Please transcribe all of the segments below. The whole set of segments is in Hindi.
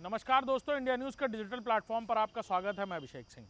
नमस्कार दोस्तों, इंडिया न्यूज़ के डिजिटल प्लेटफॉर्म पर आपका स्वागत है। मैं अभिषेक सिंह।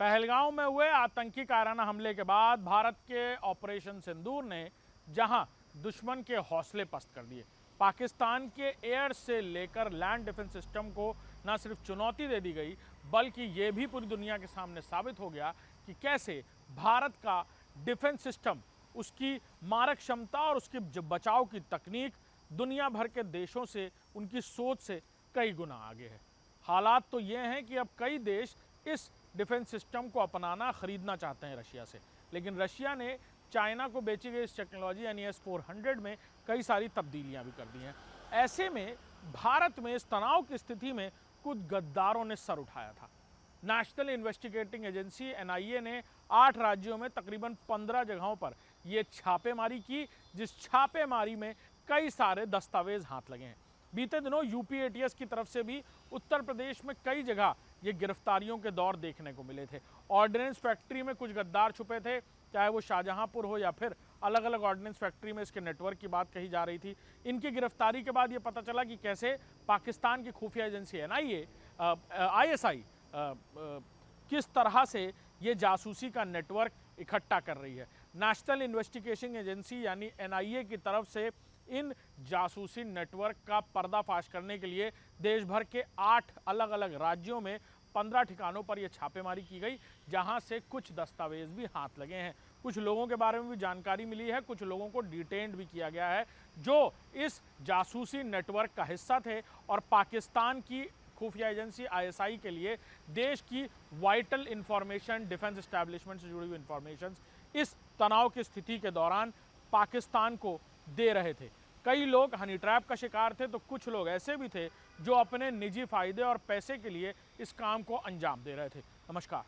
पहलगांव में हुए आतंकी कायराना हमले के बाद भारत के ऑपरेशन सिंदूर ने जहां दुश्मन के हौसले पस्त कर दिए, पाकिस्तान के एयर से लेकर लैंड डिफेंस सिस्टम को न सिर्फ चुनौती दे दी गई, बल्कि ये भी पूरी दुनिया के सामने साबित हो गया कि कैसे भारत का डिफेंस सिस्टम, उसकी मारक क्षमता और उसकी बचाव की तकनीक दुनिया भर के देशों से, उनकी सोच से कई गुना आगे है। हालात तो ये हैं कि अब कई देश इस डिफेंस सिस्टम को अपनाना, खरीदना चाहते हैं रशिया से, लेकिन रशिया ने चाइना को बेची गई इस टेक्नोलॉजी यानी S-400 में कई सारी तब्दीलियां भी कर दी हैं। ऐसे में भारत में इस तनाव की स्थिति में कुछ गद्दारों ने सर उठाया था। नेशनल इन्वेस्टिगेटिंग एजेंसी NIA ने 8 राज्यों में तकरीबन 15 जगहों पर ये छापेमारी की, जिस छापेमारी में कई सारे दस्तावेज हाथ लगे हैं। बीते दिनों यूपी ATS की तरफ से भी उत्तर प्रदेश में कई जगह ये गिरफ्तारियों के दौर देखने को मिले थे। ऑर्डिनेंस फैक्ट्री में कुछ गद्दार छुपे थे, चाहे वो शाहजहांपुर हो या फिर अलग अलग ऑर्डिनेंस फैक्ट्री में इसके नेटवर्क की बात कही जा रही थी। इनकी गिरफ्तारी के बाद ये पता चला कि कैसे पाकिस्तान की खुफिया एजेंसी NIA, ISI किस तरह से ये जासूसी का नेटवर्क इकट्ठा कर रही है। नेशनल इन्वेस्टिगेशन एजेंसी यानी NIA की तरफ से इन जासूसी नेटवर्क का पर्दाफाश करने के लिए देश भर के 8 अलग अलग राज्यों में 15 ठिकानों पर यह छापेमारी की गई, जहां से कुछ दस्तावेज भी हाथ लगे हैं। कुछ लोगों के बारे में भी जानकारी मिली है, कुछ लोगों को डिटेन्ड भी किया गया है जो इस जासूसी नेटवर्क का हिस्सा थे और पाकिस्तान की खुफिया एजेंसी ISI के लिए देश की वाइटल इंफॉर्मेशन, डिफेंस एस्टैब्लिशमेंट से जुड़ी हुई इंफॉर्मेशन इस तनाव की स्थिति के दौरान पाकिस्तान को दे रहे थे। कई लोग हनी ट्रैप का शिकार थे, तो कुछ लोग ऐसे भी थे जो अपने निजी फायदे और पैसे के लिए इस काम को अंजाम दे रहे थे। नमस्कार।